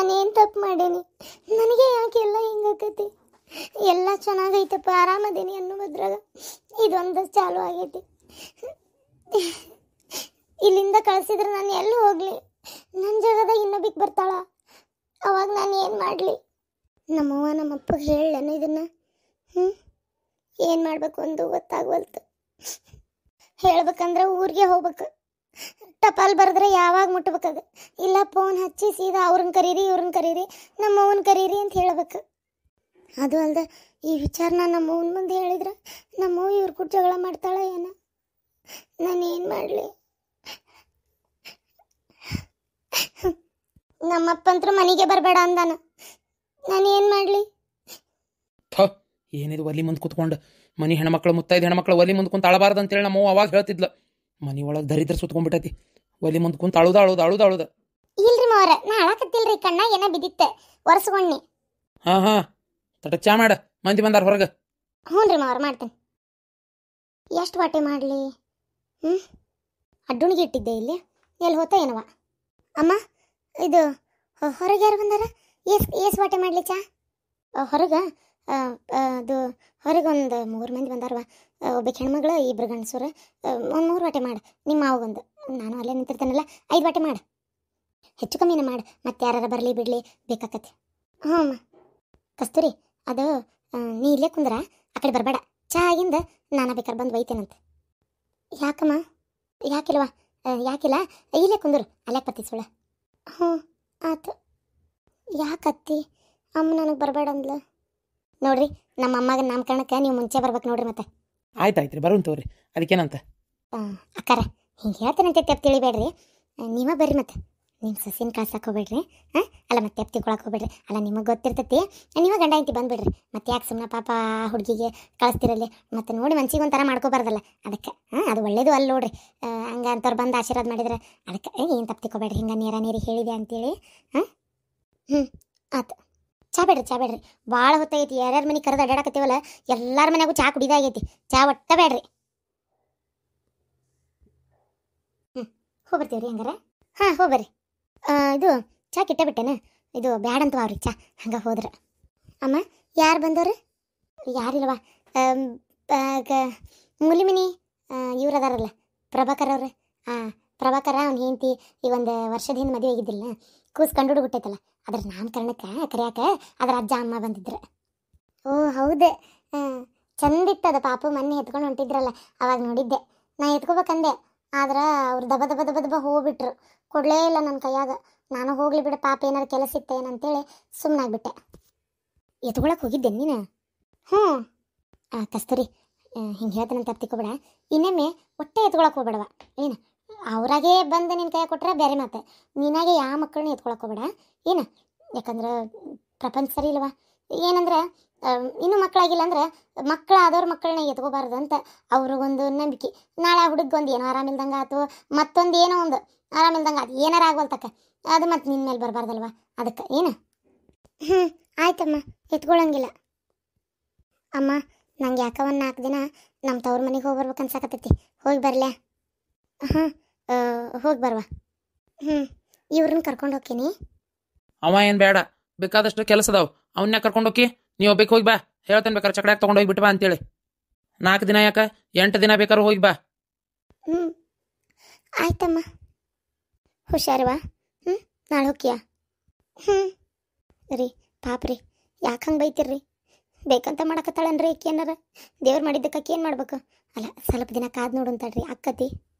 ನಾನೇನು ತಪ್ಪು ಮಾಡೀನಿ? ನನಗೆ ಯಾಕೆ ಎಲ್ಲ ಹಿಂಗಾಕತಿ? ಎಲ್ಲ ಚೆನ್ನಾಗೈತಪ್ಪ, ಆರಾಮದೀನಿ ಅನ್ನೋದ್ರಾಗ ಇದೊಂದು ಚಾಲು ಆಗೈತಿ. ಇಲ್ಲಿಂದ ಕಳಿಸಿದ್ರೆ ನಾನು ಎಲ್ಲಿ ಹೋಗಲಿ? ನನ್ನ ಜಾಗದಾಗ ಇನ್ನೊಬ್ಬಿಗೆ ಬರ್ತಾಳ, ಅವಾಗ ನಾನು ಏನು ಮಾಡಲಿ? ನಮ್ಮವ್ವ ನಮ್ಮಪ್ಪಗೆ ಹೇಳಲೇನು ಇದನ್ನು? ಏನು ಮಾಡಬೇಕು ಒಂದು ಗೊತ್ತಾಗ್ವಲ್ತು. ಹೇಳ್ಬೇಕಂದ್ರೆ ಊರಿಗೆ ಹೋಗ್ಬೇಕು, ಟಪಾಲ್ ಬರೆದ್ರೆ ಯಾವಾಗ ಮುಟ್ಬೇಕಾಗ? ಇಲ್ಲ ಫೋನ್ ಹಚ್ಚಿ ಸೀದಾ ಅವ್ರನ್ನ ಕರೀರಿ ಇವ್ರನ್ನ ಕರೀರಿ ನಮ್ಮವ್ವನ ಕರೀರಿ ಅಂತ ಹೇಳ್ಬೇಕು. ಅದು ಅಲ್ದ ಈ ವಿಚಾರನ ನಮ್ಮವ್ವನ ಮುಂದೆ ಹೇಳಿದ್ರೆ ನಮ್ಮವ್ವ ಇವ್ರ ಕೂಡ ಜಗಳ ಮಾಡ್ತಾಳೆ ಏನೋ. ನಾನೇನು ಮಾಡಲಿ? ನಮ್ಮಪ್ಪಂತರೂ ಮನೆಗೆ ಬರಬೇಡ ಅಂದಾನ, ನಾನೇನು ಮಾಡಲಿ? ಏನಿದು ಒಲಿ ಮುಂದೆ ಕುತ್ಕೊಂಡು ಮನೆ ಹೆಣ್ಮಕ್ಳು ಮುತ್ತೈದು ಹೆಣ್ಮಕ್ಳು ಒಲಿ ಮುಂದೆ ಕುಂತ ಅಳಬಾರ್ದು ಅಂತೇಳಿ ನಮ್ಮವ್ವ ಅವಾಗ ಹೇಳ್ತಿದ್ಲು. ಮನೆ ಒಳಗೆ ದರಿದ್ರ ಸುತ್ಕೊಂಡ್ಬಿಟ್ಟೈತಿ, ಒಲಿ ಮುಂದೆ ಕುಂತ ಅಳುದ. ಇಲ್ರಿ ಮಾವರ, ನಾ ಅಳಕತ್ತಿಲ್ರಿ, ಕಣ್ಣಾಗ ಏನ ಬಿದ್ದಿತ್ತೆ ಒರೆಸ್ಕೊಂಡಿ. ಹಾ ತಟ ಚಾ ಮಾಡ, ಮಂದಿ ಬಂದಾರ ಹೊರಗೆ. ಹ್ಞೂ ರೀ ಮಾವರ, ಮಾಡ್ತೇನೆ. ಎಷ್ಟು ವಾಟೆ ಮಾಡಲಿ? ಅಡ್ಡುಣಿಗೆ ಇಟ್ಟಿದ್ದೆ ಇಲ್ಲಿ, ಎಲ್ಲಿ ಹೋತ ಏನವ? ಅಮ್ಮ, ಇದು ಹೊರಗೆ ಯಾರು ಬಂದಾರ? ಏಸ್ ವಾಟೆ ಮಾಡಲಿ ಚಾ? ಹೊರಗೆ ಅದು ಹೊರಗೆ ಒಂದು 3 ಮಂದಿ ಬಂದಾರವ. ಒಬ್ಬ ಹೆಣ್ಮಗಳು, 2 ಗಂಡಸರು. ಒಂದು 3 ವಾಟೆ ಮಾಡು, ನಿಮ್ಮ ಮಾವಗೊಂದು. ನಾನು ಅಲ್ಲೇ ನಿಂತಿರ್ತಾನಲ್ಲ, 5 ವಾಟೆ ಮಾಡು, ಹೆಚ್ಚು ಕಮ್ಮಿನ ಮಾಡು, ಮತ್ತೆ ಯಾರು ಬರಲಿ ಬಿಡಲಿ ಬೇಕಾಕತ್ತೆ. ಹ್ಞೂ ಅಮ್ಮ. ಕಸ್ತೂರಿ, ಅದು ನೀ ಇಲ್ಲೇ ಕುಂದ್ರ, ಆ ಕಡೆ ಬರಬೇಡ. ಚಾ ಆಗಿಂದ ನಾನು ಬೇಕಾದ್ರೆ ಬಂದು ಒಯ್ತೇನಂತೆ. ಯಾಕಮ್ಮ? ಯಾಕಿಲ್ವಾ? ಯಾಕಿಲ್ಲ, ಇಲ್ಲೇ ಕುಂದರು, ಅಲ್ಲೇ ಪತ್ತಿ ಸುಳ್ಳ. ಹ್ಞೂ ಆತು. ಯಾಕತ್ತಿ? ಅಮ್ಮ ನನಗೆ ಬರಬೇಡ ಅಂದ್ಲ. ನೋಡ್ರಿ, ನಮ್ಮ ಅಮ್ಮಗ ನಾಮಕರಣಕ್ಕೆ ನೀವು ಮುಂಚೆ ಬರ್ಬೇಕು ನೋಡ್ರಿ. ಮತ್ತೆ ಆಯ್ತು ರೀ, ಬರೋನ್ ತಗೋರಿ, ಅದಕ್ಕೇನಂತ? ಅಕ್ಕಾರ ಹಿಂಗೆ ಹೇಳ್ತಾನಂತೆ ತೆಪ್ ತಿಳಿಬೇಡ್ರಿ, ನೀವ ಬರ್ರಿ. ಮತ್ತೆ ನಿಮ್ಮ ಸಸಿನ ಕಳ್ಸಕ್ಕೆ ಹೋಗ್ಬೇಡ್ರಿ. ಅಲ್ಲ ಮತ್ತೆ ತೆಪ್ ತಿಳ್ಕೊಳಕ್ಕೆ ಹೋಗ್ಬೇಡ್ರಿ. ಅಲ್ಲ ನಿಮಗೆ ಗೊತ್ತಿರ್ತೈತಿ, ನೀವ ಗಂಡ ಇಂತಿ ಬಂದುಬಿಡ್ರಿ. ಮತ್ತೆ ಯಾಕೆ ಸುಮ್ಮನೆ ಪಾಪ ಹುಡುಗಿಗೆ ಕಳಿಸ್ತಿರಲ್ಲಿ? ಮತ್ತೆ ನೋಡಿ ಮನ್ಸಿಗೆ ಒಂಥರ ಮಾಡ್ಕೋಬಾರ್ದಲ್ಲ, ಅದಕ್ಕೆ. ಅದು ಒಳ್ಳೇದು ಅಲ್ಲ ನೋಡ್ರಿ, ಹಂಗೆ ಅಂಥವ್ರು ಬಂದು ಆಶೀರ್ವಾದ ಮಾಡಿದ್ರೆ. ಅದಕ್ಕೆ ಏನು ತಪ್ಪು ತಿಳ್ಕೊಬೇಡ್ರಿ, ಹಿಂಗೆ ನೀರಿ ಹೇಳಿದೆ ಅಂತೇಳಿ. ಆತು. ಚಾ ಬೇಡ್ರಿ ಭಾಳ ಹೊತ್ತಾಗೈತಿ. ಯಾರ್ಯಾರ ಮನೆ ಕರೆದು ಅಡ್ಡಾಡಕತ್ತೀವಲ್ಲ, ಎಲ್ಲರ ಮನೆಯಾಗೂ ಚಾ ಕುಡಿದಾಗೈತಿ. ಚಾ ಒಟ್ಟ ಬೇಡ್ರಿ. ಹೋಗ್ಬರ್ತೀವ್ರಿ ಹಂಗಾರ? ಹಾಂ ಹೋಗ್ಬರ್ರಿ. ಇದು ಚಾ ಕಿಟ್ಟ ಬಿಟ್ಟೇನ? ಇದು ಬ್ಯಾಡಂತ ಅವ್ರಿ ಚಾ, ಹಂಗೆ ಹೋದ್ರೆ. ಅಮ್ಮ, ಯಾರು ಬಂದವ್ರು? ಯಾರಿಲ್ವಾ? ಮುಲಿಮಿನಿ ಇವ್ರು ಅದಾರಲ್ಲ, ಪ್ರಭಾಕರ್ ಅವ್ರು. ಪ್ರಭಾಕರ ಅವ್ನು ಹೆಂಡತಿ ಈ ಒಂದು ವರ್ಷದ ಹಿಂದೆ ಮದುವೆ ಆಗಿದ್ದಿಲ್ಲ, ಕೂಸು ಕಂಡು ಬಿಟ್ಟೈತಲ್ಲ, ಅದ್ರ ನಾಮಕರಣಕ್ಕೆ ಕರಿಯಾಕ ಅದ್ರ ಅಜ್ಜ ಅಮ್ಮ ಬಂದಿದ್ರು. ಓ ಹೌದೇ? ಚಂದಿತ್ತದ ಪಾಪು. ಮೊನ್ನೆ ಎತ್ಕೊಂಡು ಹೊಂಟಿದ್ರಲ್ಲ, ಅವಾಗ ನೋಡಿದ್ದೆ. ನಾ ಎತ್ಕೋಬೇಕಂದೆ, ಆದ್ರೆ ಅವ್ರು ದಬ ಹೋಗ್ಬಿಟ್ರು. ಕೊಡಲೇ ಇಲ್ಲ ನನ್ನ ಕೈಯಾಗ. ನಾನು ಹೋಗ್ಲಿ ಬಿಡ, ಪಾಪ ಏನಾರು ಕೆಲಸ ಇತ್ತೇನಂತೇಳಿ ಸುಮ್ಮನಾಗ್ಬಿಟ್ಟೆ. ಎತ್ಕೊಳಕ್ಕೆ ಹೋಗಿದ್ದೆ ನೀನು? ಹ್ಞೂ. ಕಸ್ತೂರಿ, ಹಿಂಗೆ ಹೇಳ್ತಾನಂತ ತಪ್ಪಿಕೋಬೇಡ. ಇನ್ನೊಮ್ಮೆ ಒಟ್ಟೆ ಎತ್ಕೊಳಕ್ಕೆ ಹೋಗ್ಬೇಡವ. ಏನು ಅವರಾಗೇ ಬಂದು ನಿನ್ನ ಕೈಯಾಗ ಕೊಟ್ರೆ ಬೇರೆ ಮಾತೆ, ನೀನಾಗೆ ಯಾವ ಮಕ್ಕಳನ್ನ ಎತ್ಕೊಳಕ್ಕೆ ಹೋಗ್ಬೇಡ ಏನು. ಯಾಕಂದ್ರೆ ಪ್ರಪಂಚ ಸರಿ ಇಲ್ವಾ? ಏನಂದ್ರೆ ಇನ್ನೂ ಮಕ್ಕಳಾಗಿಲ್ಲ ಅಂದ್ರೆ ಮಕ್ಕಳಾದವ್ರ ಮಕ್ಕಳನ್ನ ಎತ್ಕೋಬಾರ್ದು ಅಂತ ಅವ್ರಿಗೊಂದು ನಂಬಿಕೆ. ನಾಳೆ ಆ ಹುಡುಗೊಂದು ಏನೋ ಆರಾಮಿಲ್ದಂಗೆ ಆಯ್ತು, ಮತ್ತೊಂದು ಏನೋ ಒಂದು ಆರಾಮಿಲ್ದಂಗೆ ಆಯ್ತು, ಏನಾರ ಆಗ್ವಲ್ತಕ್ಕ, ಅದು ಮತ್ತೆ ನಿನ್ನ ಮೇಲೆ ಬರಬಾರ್ದಲ್ವ, ಅದಕ್ಕೆ. ಏನು? ಆಯ್ತಮ್ಮ, ಎತ್ಕೊಳ್ಳಂಗಿಲ್ಲ. ಅಮ್ಮ, ನಂಗೆ ಯಾಕ 4 ದಿನ ನಮ್ಮ ತವ್ರ ಮನೆಗೆ ಹೋಗಿ ಬರ್ಬೇಕು ಅನ್ಸಕತ್ತೈತಿ. ಹೋಗಿ ಬರಲೇ? ಹೋಗಿ ಬರುವ. ಇವ್ರನ್ನ ಕರ್ಕೊಂಡು ಹೋಗ್ತೀನಿ. ಅವ ಏನು ಬೇಡ, ಬೇಕಾದಷ್ಟು ಕೆಲಸ ಅದಾವ, ಅವನ್ನೇ ಕರ್ಕೊಂಡು ಹೋಗಿ. ನೀವು ಬೇಕು ಹೋಗಿ ಬಾ, ಹೇಳ್ತೇನೆ. ಬೇಕಾದ್ರೆ ಚಕಡ್ಯಾಗ ತೊಗೊಂಡು ಹೋಗಿ ಬಿಟ್ಟು ಬಾ ಅಂತೇಳಿ. 4 ದಿನ ಯಾಕೆ, 8 ದಿನ ಬೇಕಾದ್ರೆ ಹೋಗಿ ಬಾ. ಆಯ್ತಮ್ಮ, ಹುಷಾರವಾ? ನಾಳೆ ಹೋಗ್ಯಾ? ರೀ ಪಾಪ್ರಿ, ಯಾಕೆ ಹಂಗೆ ಬೈತಿರ್ರಿ? ಬೇಕಂತ ಮಾಡಕತ್ತಾಳನ್ರಿ ಅಕ್ಕಿ ಏನಾರ? ದೇವ್ರು ಮಾಡಿದ್ದಕ್ಕೆ ಅಕ್ಕಿ ಏನು ಮಾಡ್ಬೇಕು? ಅಲ್ಲ, ಸ್ವಲ್ಪ ದಿನ ಕಾದು ನೋಡು ಅಂತಾಳ್ರಿ ಅಕ್ಕತಿ.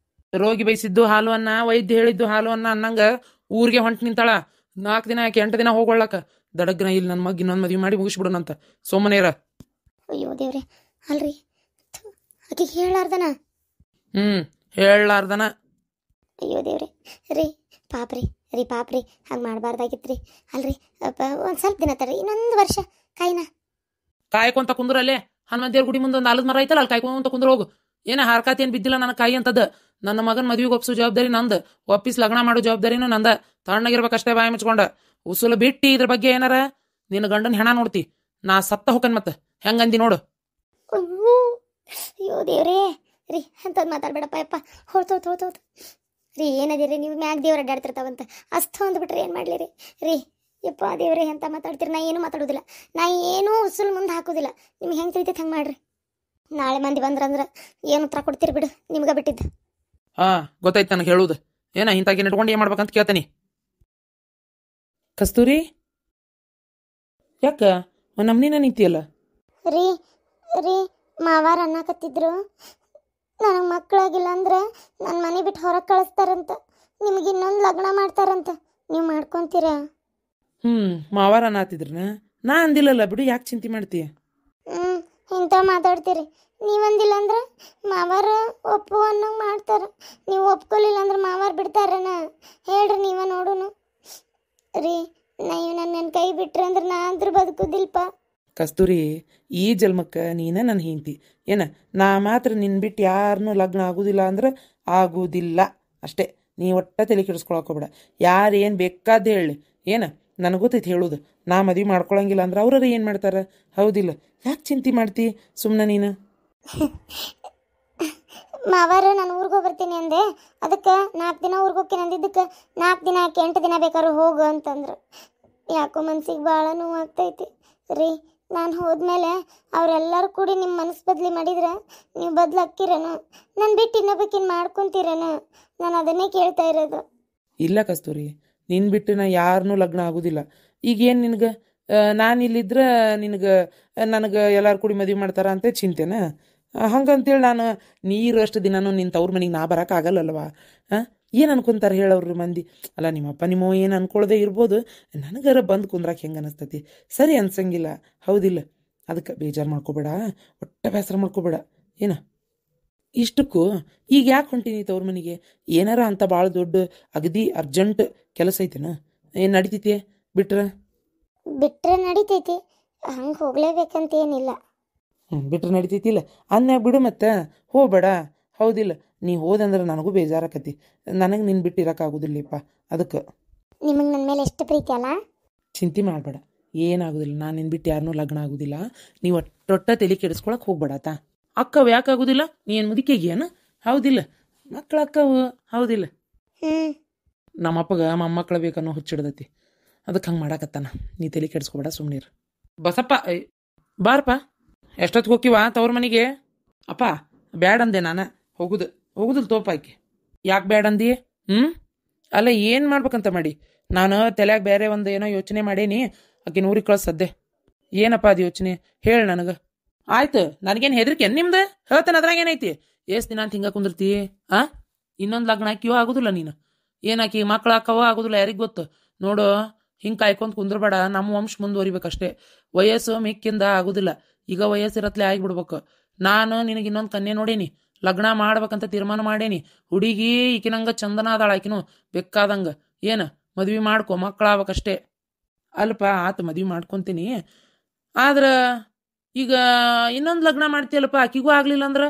ರೋಗಿ ಬೈಸಿದ್ದು ಹಾಲು ಅನ್ನ, ವೈದ್ಯ ಹೇಳಿದ್ದು ಹಾಲು ಅನ್ನ ಅನ್ನಂಗ ಊರಿಗೆ ಹೊಂಟು ನಿಂತಾಳ. 4 ದಿನ ಯಾಕೆ 8 ದಿನ ಹೋಗೊಳ್ಳಕ? ದಡಗ್ನ ಇಲ್ಲಿ ನನ್ನ ಮಗ ಇನ್ನೊಂದು ಮದುವೆ ಮಾಡಿ ಮುಗಿಸ್ಬಿಡೋಣಂತ ಸೋಮನೇರ. ಅಯ್ಯೋ ದೇವ್ರೆ, ಅಲ್ರಿ ಆಕಿಗೆ ಹೇಳಾರ್ದನ? ಹೇಳಾರ್ದನ. ಅಯ್ಯೋ ದೇವ್ರೆ, ರೀ ಪಾಪ್ರಿ ಹಂಗೆ ಮಾಡಬಾರ್ದಾಗಿತ್ರಿ. ಅಲ್ರಿ ಒಂದು ಸ್ವಲ್ಪ ದಿನ ತಡ್ರಿ, ಇನ್ನೊಂದು ವರ್ಷ ಕಾಯಿನ ಕಾಯ್ಕೊಂತ ಕುಂದ್ರಲ್ಲೇ ಹನುಮಂತ ದೇವ್ರ ಗುಡಿ ಮುಂದೆ ಒಂದು ಆಲದ ಮರ ಐತಲ್ಲ, ಅಲ್ಲಿ ಕಾಯ್ಕೊಂತ ಕುಂದ್ರ ಹೋಗು. ಏನ ಹಾರ್ಕಾತಿ ಏನು ಬಿದ್ದಿಲ್ಲ ನನ್ನ ಕಾಯಿ ಅಂತದ. ನನ್ನ ಮಗನ ಮದುವೆಗೆ ಒಪ್ಸೋ ಜವಾಬ್ದಾರಿ ನಂದು, ಒಪ್ಪಿಸಿ ಲಗ್ನ ಮಾಡೋ ಜವಾಬ್ದಾರಿನೂ ನಂದ. ತಣ್ಣಗಿರ್ಬೇಕಷ್ಟೇ ಬಾಯಿ ಮುಚ್ಕೊಂಡ. ಉಸುಲು ಬಿಟ್ಟು ಇದ್ರ ಬಗ್ಗೆ ಏನಾರ ನಿನ್ನ ಗಂಡನ ಹೆಣ ನೋಡ್ತಿ, ನಾ ಸತ್ತ ಹೋಗನ್ ಮತ್ತೆ ಹೆಂಗಂದಿ ನೋಡು. ಅಯ್ಯೋ ದೇವ್ರೇ, ರೀ ಅಂತದ್ ಮಾತಾಡ್ಬೇಡಪ್ಪ ಯಪ್ಪ. ಹೋತು ರೀ, ಏನದಿರಿ ನೀವು ಮ್ಯಾಗ ದೇವ್ರ ಅಡ್ಡಾಡ್ತಿರ್ತಾವಂತ ಅಷ್ಟು ಅಂದ್ಬಿಟ್ರೆ ಏನು ಮಾಡಲಿ ರೀ? ಯಪ್ಪ ದೇವ್ರೆ ಎಂತ ಮಾತಾಡ್ತೀರಿ, ನಾ ಏನು ಮಾತಾಡೋದಿಲ್ಲ, ನಾ ಏನೂ ಉಸುಲ್ ಮುಂದೆ ಹಾಕೋದಿಲ್ಲ. ನಿಮ್ಗೆ ಹೆಂಗೆ ತಿಳಿತೈತೆ ಹಂಗೆ ಮಾಡ್ರಿ. ನಾಳೆ ಮಂದಿ ಬಂದ್ರಂದ್ರೆ ಏನು ಉತ್ತರ ಕೊಡ್ತೀರಿ ಬಿಡು, ನಿಮ್ಗೆ ಬಿಟ್ಟಿದ್ದು. ಗೊತ್ತಾಯ್ತು ನನಗೆ ಹೇಳುದು. ಏನ ಇಂತಾಗಿ ಇಟ್ಕೊಂಡು ಏನು ಮಾಡ್ಬೇಕಂತ ಕೇಳ್ತಾನೆ. ಕಸ್ತೂರಿ, ಯಾಕ ನಮ್ನಿನ ನಿಂತಿಯಲ್ಲ? ರೀ ರೀ ಮಾವಾರ ಅನ್ನಕತ್ತಿದ್ರು, ನನಗೆ ಮಕ್ಕಳಾಗಿಲ್ಲ ಅಂದ್ರೆ ನನ್ನ ಮನೆ ಬಿಟ್ಟು ಹೊರಗೆ ಕಳಿಸ್ತಾರಂತ, ನಿಮ್ಗೆ ಇನ್ನೊಂದು ಲಗ್ನ ಮಾಡ್ತಾರಂತ, ನೀವು ಮಾಡ್ಕೊತೀರಾ? ಮಾವಾರ ಅನ್ನತ್ತಿದ್ರನ? ನಾ ಅಂದಿಲ್ಲಲ್ಲ ಬಿಡು, ಯಾಕೆ ಚಿಂತೆ ಮಾಡ್ತೀಯ? ಇಂಥ ಮಾತಾಡ್ತೀರಿ. ನೀವಂದಿಲ್ಲ ಅಂದ್ರೆ ಮಾವಾರ ಒಪ್ಪು ಅನ್ನೋಂಗೆ ಮಾಡ್ತಾರೆ, ನೀವು ಒಪ್ಕೊಲಿಲ್ಲ ಅಂದ್ರೆ ಮಾವಾರ ಬಿಡ್ತಾರನ? ಹೇಳ್ರಿ ನೀವ ನೋಡುನು. ರೀ ನೀವು ನನ್ನ ಕೈ ಬಿಟ್ರಿ ಅಂದ್ರೆ ನಾ ಅಂದ್ರೂ ಬದುಕುದಿಲ್ಪ. ಕಸ್ತೂರಿ, ಈ ಜನ್ಮಕ್ಕೆ ನೀನ ನನ್ನ ಹೆಂಡತಿ. ಏನ ನಾ ಮಾತ್ರ ನಿನ್ನ ಬಿಟ್ಟು ಯಾರನ್ನೂ ಲಗ್ನ ಆಗೋದಿಲ್ಲ ಅಂದ್ರೆ ಆಗೋದಿಲ್ಲ ಅಷ್ಟೇ. ನೀ ಒಟ್ಟ ತಲೆ ಕೆಡಿಸ್ಕೊಳಕೋಬೇಡ. ಯಾರು ಏನು ಬೇಕಾದ ಹೇಳಿ, ಏನ ನನಗೆ ಗೊತ್ತೈತಿ ಹೇಳೋದು. ನಾ ಮದುವೆ ಮಾಡ್ಕೊಳಂಗಿಲ್ಲ ಅಂದ್ರೆ ಅವ್ರ ಏನು ಮಾಡ್ತಾರೆ? ಹೌದಿಲ್ಲ? ಯಾಕೆ ಚಿಂತೆ ಮಾಡ್ತಿ ಸುಮ್ಮನೆ ನೀನು? ಮಾವಾರು ನಾನು ಊರಿಗೆ ಹೋಗ್ಬರ್ತೀನಿ ಅಂದೆ, ಅದಕ್ಕೆ 4 ದಿನ ಊರಿಗೆ ಹೋಗ್ತೀನಿ ಅಂದಿದ್ದಕ್ಕೆ 4 ದಿನ 8 ದಿನ ಬೇಕಾದ್ರೂ ಹೋಗು ಅಂತಂದ್ರು. ಯಾಕೋ ಮನ್ಸಿಗೆ ಭಾಳ ನೋವಾಗ್ತೈತಿ ರೀ. ನಾನು ಹೋದ್ಮೇಲೆ ಅವರೆಲ್ಲರೂ ಕೂಡಿ ನಿಮ್ಮ ಮನಸ್ಸು ಬದಲಿ ಮಾಡಿದ್ರೆ ನೀವು ಬದಲಾಗ್ತೀರೇನು? ನಾನು ಬಿಟ್ಟು ಇನ್ನೊಬ್ಬಕಿನ್ ಮಾಡ್ಕೊತೀರೇನು? ನಾನು ಅದನ್ನೇ ಕೇಳ್ತಾ ಇರೋದು. ಇಲ್ಲ ಕಸ್ತೂರಿ, ನಿನ್ನ ಬಿಟ್ಟು ನಾ ಯಾರನ್ನೂ ಲಗ್ನ ಆಗೋದಿಲ್ಲ. ಈಗೇನು ನಿನಗೆ ನಾನು ಇಲ್ಲಿದ್ರೆ ನನಗೆ ಎಲ್ಲರೂ ಕೂಡಿ ಮದುವೆ ಮಾಡ್ತಾರ ಅಂತ ಚಿಂತೆನ? ಹಂಗಂತೇಳಿ ನಾನು ನೀರು ಅಷ್ಟು ದಿನನೂ ನಿನ್ನ ತವ್ರ ಮನೆಗೆ ನಾ ಬರೋಕ್ಕಾಗಲ್ಲಲ್ವ? ಏನು ಅನ್ಕೊಂತಾರೆ ಹೇಳೋರು ಮಂದಿ? ಅಲ್ಲ, ನಿಮ್ಮಪ್ಪ ನಿಮ್ಮವ್ವ ಏನು ಅನ್ಕೊಳ್ಳದೆ ಇರ್ಬೋದು, ನನಗರ ಬಂದು ಕುಂದ್ರಾಕೆ ಹೆಂಗೆ ಅನಿಸ್ತತಿ? ಸರಿ ಅನ್ಸಂಗಿಲ್ಲ, ಹೌದಿಲ್ಲ? ಅದಕ್ಕೆ ಬೇಜಾರು ಮಾಡ್ಕೋಬೇಡ, ಒಟ್ಟ ಬೇಸರ ಮಾಡ್ಕೋಬೇಡ. ಏನ ಇಷ್ಟಕ್ಕೂ ಈಗ ಯಾಕೆ ಹೊಂಟೀನಿ ತವ್ರ ಮನೆಗೆ? ಏನಾರ ಅಂತ ಭಾಳ ದೊಡ್ಡ ಅಗದಿ ಅರ್ಜೆಂಟ್ ಕೆಲಸ ಐತೆನ? ಏನು ನಡಿತೈತಿ ಬಿಟ್ರೆ ನಡಿತೈತಿ, ಹಂಗೆ ಹೋಗ್ಲೇಬೇಕಂತ ಏನಿಲ್ಲ. ಬಿಟ್ರೆ ನಡಿತೈತಿಲ್ಲ ಅನ್ಯಾಗ ಬಿಡು, ಮತ್ತೆ ಹೋಗ್ಬೇಡ, ಹೌದಿಲ್ಲ? ನೀ ಹೋದಂದ್ರೆ ನನಗೂ ಬೇಜಾರಾಕತಿ. ನನಗೆ ನಿನ್ನ ಬಿಟ್ಟು ಇರೋಕ್ಕಾಗೋದಿಲ್ಲಪ್ಪ. ಅದಕ್ಕೆ ನಿಮಗೆ ನನ್ನ ಮೇಲೆ ಎಷ್ಟು ಪ್ರೀತಿ ಅಲ್ಲ? ಚಿಂತೆ ಮಾಡಬೇಡ, ಏನಾಗೋದಿಲ್ಲ. ನಾನು ನಿನ್ನ ಬಿಟ್ಟು ಯಾರನ್ನೂ ಲಗ್ನ ಆಗೋದಿಲ್ಲ. ನೀವು ಒಟ್ಟೊಟ್ಟ ತಲೆ ಕೆಡಿಸ್ಕೊಳಕ್ಕೆ ಹೋಗ್ಬೇಡಾತ. ಅಕ್ಕವು ಯಾಕೆ ಆಗೋದಿಲ್ಲ? ನೀ ಏನು ಮುದುಕೆಗೇನು? ಹೌದಿಲ್ಲ? ಮಕ್ಕಳು ಅಕ್ಕವು, ಹೌದಿಲ್ಲ? ನಮ್ಮಪ್ಪಗ ಮೊಮ್ಮಕ್ಕಳ ಬೇಕನ್ನೋ ಹುಚ್ಚಿಡ್ದತಿ, ಅದಕ್ಕೆ ಹಂಗೆ ಮಾಡಾಕತ್ತಾನ. ನೀ ತಲೆ ಕೆಡಿಸ್ಕೊಬೇಡ, ಸುಮ್ಮನಿರು. ಬಸಪ್ಪ, ಬಾರಪ್ಪ. ಎಷ್ಟೊತ್ತಿಗೆ ಹೋಗಿವ ತವ್ರ ಮನೆಗೆ? ಅಪ್ಪ ಬ್ಯಾಡಂದೆ ನಾನು. ಹೋಗುದಿಲ್ಲ ತೋಪ ಆಕೆ. ಯಾಕೆ ಬ್ಯಾಡಂದಿ? ಅಲ್ಲ, ಏನು ಮಾಡ್ಬೇಕಂತ ಮಾಡಿ? ನಾನು ತಲೆಯಾಗ ಬೇರೆ ಒಂದು ಏನೋ ಯೋಚನೆ ಮಾಡೇನಿ. ಆಕೆ ಊರಿಗೆ ಕಳಿಸದ್ದೆ. ಏನಪ್ಪ ಅದು ಯೋಚನೆ ಹೇಳಿ ನನಗೆ. ಆಯ್ತು, ನನಗೇನು ಹೆದರಿಕೆ ನಿಮ್ದು? ಹೇಳ್ತೇನೆ, ಅದ್ರಾಗ ಏನೈತಿ? ಎಷ್ಟು ದಿನ ಅಂತ ಹಿಂಗೆ ಕುಂದಿರ್ತಿ? ಇನ್ನೊಂದು ಲಗ್ನ ಹಾಕಿಯೋ ಆಗೋದಿಲ್ಲ ನೀನು? ಏನಾಕಿ ಮಕ್ಳು ಹಾಕವೋ ಆಗೋದಿಲ್ಲ, ಯಾರಿಗೆ ಗೊತ್ತು? ನೋಡು, ಹಿಂಗೆ ಕಾಯ್ಕೊಂತ ಕುಂದ್ರಬೇಡ. ನಮ್ಮ ವಂಶ ಮುಂದುವರಿಬೇಕಷ್ಟೇ. ವಯಸ್ಸು ಮಿಕ್ಕಿಂದ ಆಗೋದಿಲ್ಲ. ಈಗ ವಯಸ್ಸಿರತ್ಲೆ ಆಗಿಬಿಡ್ಬೇಕು. ನಾನು ನಿನಗೆ ಇನ್ನೊಂದು ಕನ್ಯೆ ನೋಡೇನಿ, ಲಗ್ನ ಮಾಡ್ಬೇಕಂತ ತೀರ್ಮಾನ ಮಾಡೇನಿ. ಹುಡುಗಿ ಈಕಿನಂಗೆ ಚಂದನ ಅದಾಳ, ಆಕಿನೂ ಬೇಕಾದಂಗೆ. ಏನು ಮದ್ವೆ ಮಾಡ್ಕೊ, ಮಕ್ಕಳಾಗಬೇಕಷ್ಟೇ. ಅಲ್ಪ ಆತ ಮದ್ವೆ ಮಾಡ್ಕೊತೀನಿ. ಆದ್ರೆ ಈಗ ಇನ್ನೊಂದು ಲಗ್ನ ಮಾಡ್ತೀಯಲ್ಲಪ್ಪ, ಆಕಿಗೂ ಆಗ್ಲಿಲ್ಲ ಅಂದ್ರೆ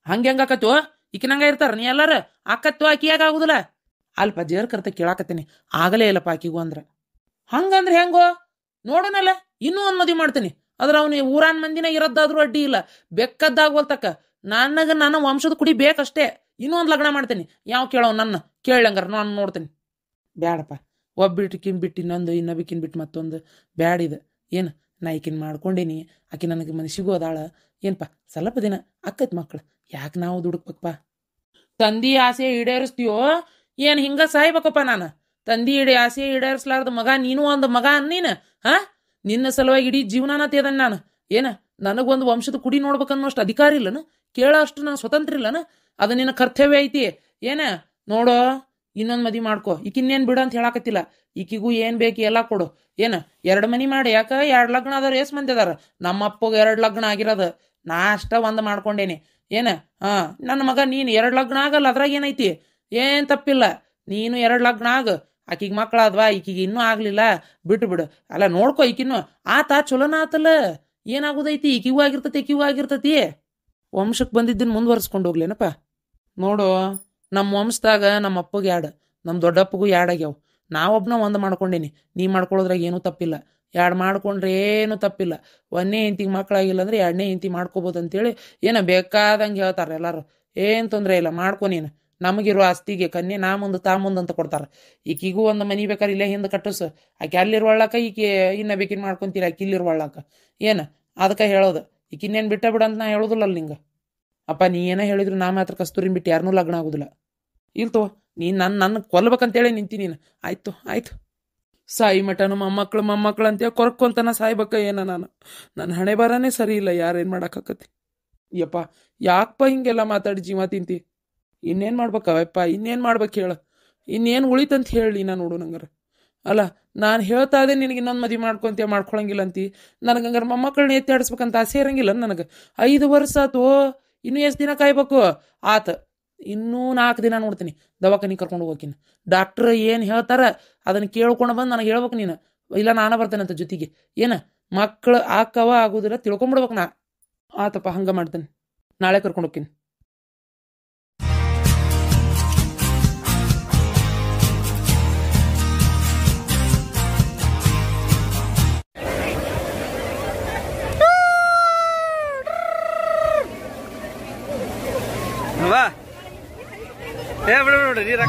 ಹಂಗೆ ಹೆಂಗೆ ಆಕತ್ತೋ? ಈಕಿನಂಗ ಇರ್ತಾರ ನೀ ಎಲ್ಲಾರ? ಆಕತ್ತೋ ಆಕಿಯಾಗ ಆಗುದಿಲ್ಲ? ಅಲ್ಪ ಜೇರ್ ಕರ್ತ ಕೇಳಾಕತ್ತೀನಿ, ಆಗಲೇ ಇಲ್ಲಪ್ಪ ಆಕಿಗೂ ಅಂದ್ರೆ. ಹಂಗಂದ್ರೆ ಹೆಂಗೋ ನೋಡೋಣಲ್ಲ, ಇನ್ನೂ ಒಂದು ಮದುವೆ ಮಾಡ್ತೀನಿ. ಆದ್ರೆ ಅವನು ಊರಾನ್ ಮಂದಿನ ಇರೋದಾದ್ರೂ ಅಡ್ಡಿ ಇಲ್ಲ, ಬೆಕ್ಕದ್ದಾಗೋಲ್ತಕ್ಕ. ನನ್ನ ವಂಶದ ಕುಡಿ ಬೇಕಷ್ಟೇ. ಇನ್ನೂ ಒಂದು ಲಗ್ನ ಮಾಡ್ತೀನಿ. ಯಾವ ಕೇಳೋ ನನ್ನ ಕೇಳಂಗಾರ ನಾನು ನೋಡ್ತೀನಿ. ಬ್ಯಾಡಪ್ಪ, ಒಬ್ಬಿಟ್ಟಿಕಿನ್ ಬಿಟ್ಟು ಇನ್ನೊಬ್ಬಿಕಿನ್ ಬಿಟ್ಟು ಮತ್ತೊಂದು ಬ್ಯಾಡಿದ. ಏನು ನಾ ಈಕಿನ ಮಾಡ್ಕೊಂಡೇನಿ, ಆಕಿ ನನಗೆ ಮನಸ್ಸಿಗೂ ಅದಾಳ. ಏನಪ್ಪ ಸ್ವಲ್ಪ ದಿನ ಅಕ್ಕತ್ ಮಕ್ಳು, ಯಾಕೆ ನಾವು ದುಡುಕ್ಬೇಕಪ್ಪ? ತಂದಿ ಆಸೆ ಈಡೇರಿಸ್ತೀಯೋ ಏನು? ಹಿಂಗ ಸಾಯ್ಬೇಕಪ್ಪ ನಾನು? ತಂದಿ ಆಸೆ ಈಡೇರಿಸ್ಲಾರ್ದ ಮಗ ನೀನು ಒಂದು ಮಗ ಅನ್ನೀನು? ನಿನ್ನ ಸಲುವಾಗಿ ಇಡೀ ಜೀವನಾನ ತೇದನ್ ನಾನು. ಏನ ನನಗೊಂದು ವಂಶದ ಕುಡಿ ನೋಡ್ಬೇಕನ್ನೋಷ್ಟು ಅಧಿಕಾರ ಇಲ್ಲನ? ಕೇಳೋ ಅಷ್ಟು ನಾನು ಸ್ವತಂತ್ರ ಇಲ್ಲನ? ಅದು ನಿನ್ನ ಕರ್ತವ್ಯ ಐತಿ. ಏನ ನೋಡೋ, ಇನ್ನೊಂದು ಮದುವೆ ಮಾಡ್ಕೊ. ಈಕಿನ್ನೇನು ಬಿಡು ಅಂತ ಹೇಳಾಕತ್ತಿಲ್ಲ. ಈಕಿಗೂ ಏನು ಬೇಕು ಎಲ್ಲ ಕೊಡು. ಏನ 2 ಮನಿ ಮಾಡಿ. ಯಾಕೆ 2 ಲಗ್ನ ಅದಾರ? ಎಷ್ಟು ಮಂದಿ ಅದಾರ? ನಮ್ಮಪ್ಪಗೆ 2 ಲಗ್ನ ಆಗಿರೋದು, ನಾ ಅಷ್ಟ ಒಂದು ಮಾಡ್ಕೊಂಡೇನಿ. ಏನ ನನ್ನ ಮಗ ನೀನು 2 ಲಗ್ನ ಆಗಲ್ಲ, ಅದ್ರಾಗ ಏನೈತಿ? ಏನು ತಪ್ಪಿಲ್ಲ. ನೀನು 2 ಲಗ್ನ ಆಗ. ಆಕಿಗೆ ಮಕ್ಕಳಾದ್ವಾ? ಈಕಿಗೆ ಇನ್ನೂ ಆಗ್ಲಿಲ್ಲ, ಬಿಟ್ಟು ಬಿಡು. ಅಲ್ಲ ನೋಡ್ಕೊ, ಈಕಿನ್ನು ಆತ ಚಲೋನ ಆತಲ್ಲ. ಏನಾಗೋದೈತಿ? ಈಕಿಗೂ ಆಗಿರ್ತತಿ, ಈಕಿಗೂ ಆಗಿರ್ತತಿ. ವಂಶಕ್ಕೆ ಬಂದಿದ್ದನ್ನು ಮುಂದುವರ್ಸ್ಕೊಂಡು ಹೋಗ್ಲೇನಪ್ಪ. ನೋಡು, ನಮ್ಮ ವಂಶದಾಗ ನಮ್ಮ ಅಪ್ಪಗೆ 2, ನಮ್ಮ ದೊಡ್ಡಪ್ಪಗೂ 2 ಆಗ್ಯಾವ. ನಾವೊಬ್ಬನ ಒಂದು ಮಾಡ್ಕೊಂಡೇನಿ. ನೀ ಮಾಡ್ಕೊಳ್ಳೋದ್ರಾಗ ಏನೂ ತಪ್ಪಿಲ್ಲ. 2 ಮಾಡ್ಕೊಂಡ್ರೆ ಏನೂ ತಪ್ಪಿಲ್ಲ. 1ನೇ ಹೆಂಡತಿಗೆ ಮಕ್ಕಳಾಗಿಲ್ಲ ಅಂದ್ರೆ 2ನೇ ಹೆಂಡತಿ ಮಾಡ್ಕೋಬೋದು ಅಂತೇಳಿ ಏನೋ ಬೇಕಾದಂಗೆ ಹೇಳ್ತಾರೆ ಎಲ್ಲರೂ. ಏನು ತೊಂದರೆ ಇಲ್ಲ, ಮಾಡ್ಕೊ ನೀನು. ನಮಗಿರೋ ಆಸ್ತಿಗೆ ಕನ್ಯೆ ನಾ ಮುಂದೆ ತಾ ಮುಂದೆ ಅಂತ ಕೊಡ್ತಾರ. ಈಕಿಗೂ ಒಂದು ಮನಿ ಬೇಕಾರೆ ಇಲ್ಲೇ ಹಿಂದೆ ಕಟ್ಟಿಸು, ಆಕೆ ಅಲ್ಲಿರುವಳ್ಳಾಕ ಈಕೆ ಇನ್ನ ಬೇಕಿನ್ ಮಾಡ್ಕೊಂತೀರಿ, ಆಕೆ ಇಲ್ಲಿರುವಳ್ಳಾಕ ಏನು ಅದಕ್ಕೆ ಹೇಳೋದು. ಈಕೆ ಇನ್ನೇನು ಬಿಟ್ಟ ಬಿಡ ಅಂತ ನಾ ಹೇಳೋದಿಲ್ಲ ಅಲ್ಲಿ ನಿಂಗೆ. ಅಪ್ಪ ನೀ ಏನೇ ಹೇಳಿದ್ರು ನಾ ಮಾತ್ರ ಕಸ್ತೂರಿನ ಬಿಟ್ಟು ಯಾರನ್ನೂ ಲಗ್ನ ಆಗೋದಿಲ್ಲ. ಇಲ್ತೋ ನೀನು ನನ್ನ ಕೊಲ್ಬೇಕಂತೇಳಿ ನಿಂತಿ ನೀನು. ಆಯ್ತು ಆಯ್ತು, ಸಾಯಿ ಮಠನು ಮೊಮ್ಮಕ್ಳು ಅಂತೇಳಿ ಕೊರ್ಕೊಂತನ ಸಾಯ್ಬೇಕ ಏನ ನಾನು. ನನ್ನ ಹಣೆ ಬರನೇ ಸರಿ ಇಲ್ಲ, ಯಾರೇನು ಮಾಡೋಕ್ಕಾಕತಿ. ಯಪ್ಪ ಯಾಕಪ್ಪ ಹಿಂಗೆಲ್ಲ ಮಾತಾಡಿ ಜೀವ ತಿಂತಿ? ಇನ್ನೇನು ಮಾಡ್ಬೇಕವಪ್ಪ, ಇನ್ನೇನು ಮಾಡ್ಬೇಕು ಹೇಳು? ಇನ್ನೇನು ಉಳಿತಂತ ಹೇಳಿ ನಾ ನೋಡು ನಂಗಾರ. ಅಲ್ಲ ನಾನು ಹೇಳ್ತಾ ಇದ್ದೆ ನಿನಗೆ ಇನ್ನೊಂದು ಮದುವೆ ಮಾಡ್ಕೊಳಂಗಿಲ್ಲ ಅಂತಿ. ನನಗೆ ಹಂಗಾರೆ ಮೊಮ್ಮಕ್ಕಳನ್ನ ಎತ್ತಿ ಆಡಿಸ್ಬೇಕಂತ ಆಸೆ ಇರಂಗಿಲ್ಲ ನನಗೆ. 5 ವರ್ಷ ಆತು, ಇನ್ನೂ ಎಷ್ಟು ದಿನ ಕಾಯ್ಬೇಕು? ಆತ ಇನ್ನೂ 4 ದಿನ ನೋಡ್ತೀನಿ, ದವಾಖಾನೆ ಕರ್ಕೊಂಡು ಹೋಗಿನ. ಡಾಕ್ಟ್ರ್ ಏನು ಹೇಳ್ತಾರ ಅದನ್ನು ಕೇಳ್ಕೊಂಡು ಬಂದು ನನಗೆ ಹೇಳ್ಬೇಕು ನೀನು, ಇಲ್ಲ ನಾನು ಬರ್ತೇನಂತ ಜೊತೆಗೆ. ಏನು ಮಕ್ಕಳು ಆಕವ ಆಗೋದಿಲ್ಲ ತಿಳ್ಕೊಂಬಿಡ್ಬೇಕು ನಾ. ಆತಪ್ಪ ಹಂಗೆ ಮಾಡ್ತೇನೆ, ನಾಳೆ ಕರ್ಕೊಂಡು ಹೋಗ್ತೀನಿ. ಬಾ ಬಿಡ ನೀರ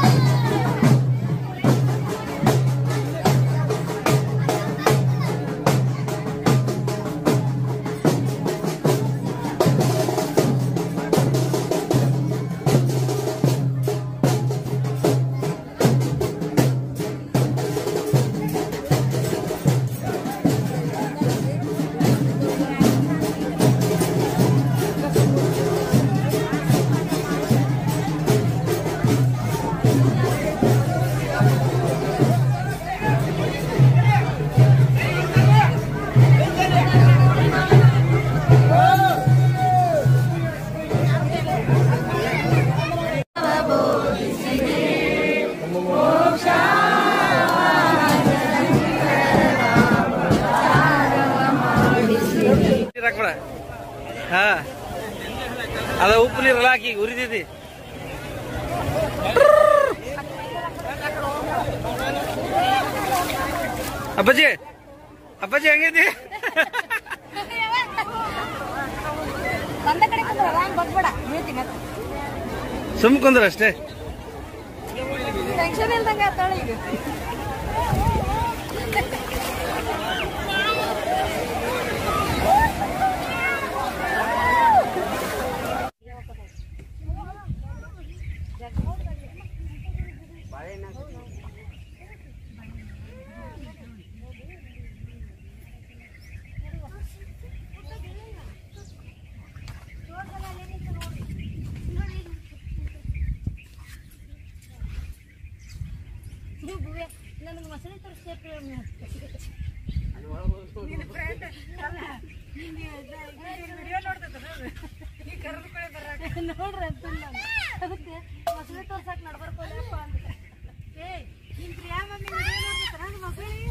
ಹಾ ಅದ ಉಪ್ಪು ನೀರಲ್ಲ ಹಾಕಿ ಉರಿದಿದ್ದಿ. ಅಪ್ಪಾಜಿ ಅಪ್ಪಾಜಿ ಹೆಂಗೈತಿ? ಸುಮ್ ಕುಂದ್ರ ಅಷ್ಟೇ. ನನಗೆ ಮಸಳಿ ತರಿಸ್ತೇವೆ ನೋಡ್ರಿ ಅಂತ ಅದಕ್ಕೆ ಮಸಳಿ ತೋರ್ಸಕ್ ನಡ್ಬರ್ಕೋಲ್ಲಪ್ಪ ಅಂತ. ಏ ನಿಮ್ ಪ್ರಿಯಾ ಮಮ್ಮಿ ನೋಡ್ತಾರ ಮಸಳಿ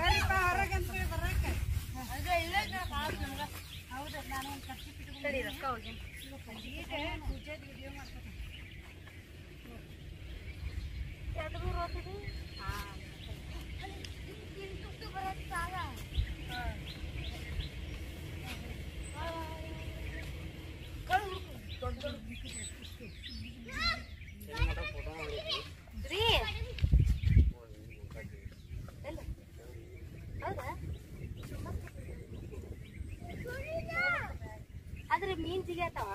ಬರೀಪ್ಪ ಹೊರಗಂತ ಬರಕ ಇಲ್ಲ ಹೌದು. ನಾನು ಒಂದು ಕಟ್ಟಿ ಬಿಟ್ಟು ರೊಕ್ಕ ಹೋಗಿ ಪೂಜೆ ವಿಡಿಯೋ ಮಾಡ್ತೀನಿ. ಆದ್ರೆ ಮೀನ್ ಜಿಗ್ಯಾತಾವ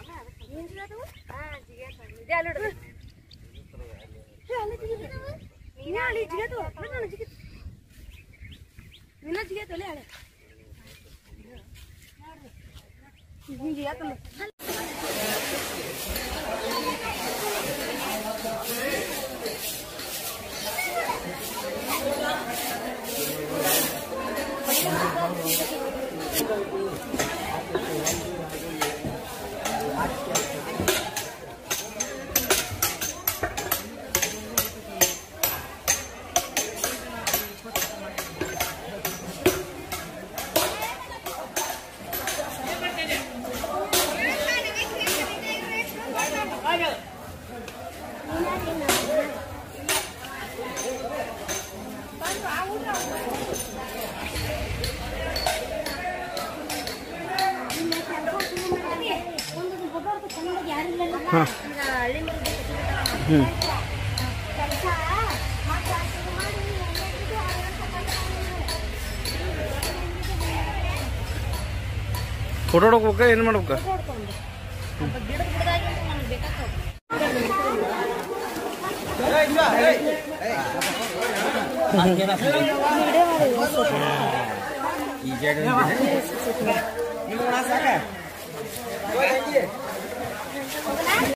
ಮೀನ್ ಜಿಗ್ಯಾತವ. ಹಾ ಜಿಗ್ಯಾತಾವ ಇದೆ ಅಲ್ಲಿ ನೋಡ್ರಿ. ಯಾರಿಲ್ಲ ಫೋಟೋ ಹೊಡ್ಕೋಬೇಕ ಏನು ಮಾಡ್ಬೇಕ? ಈಗ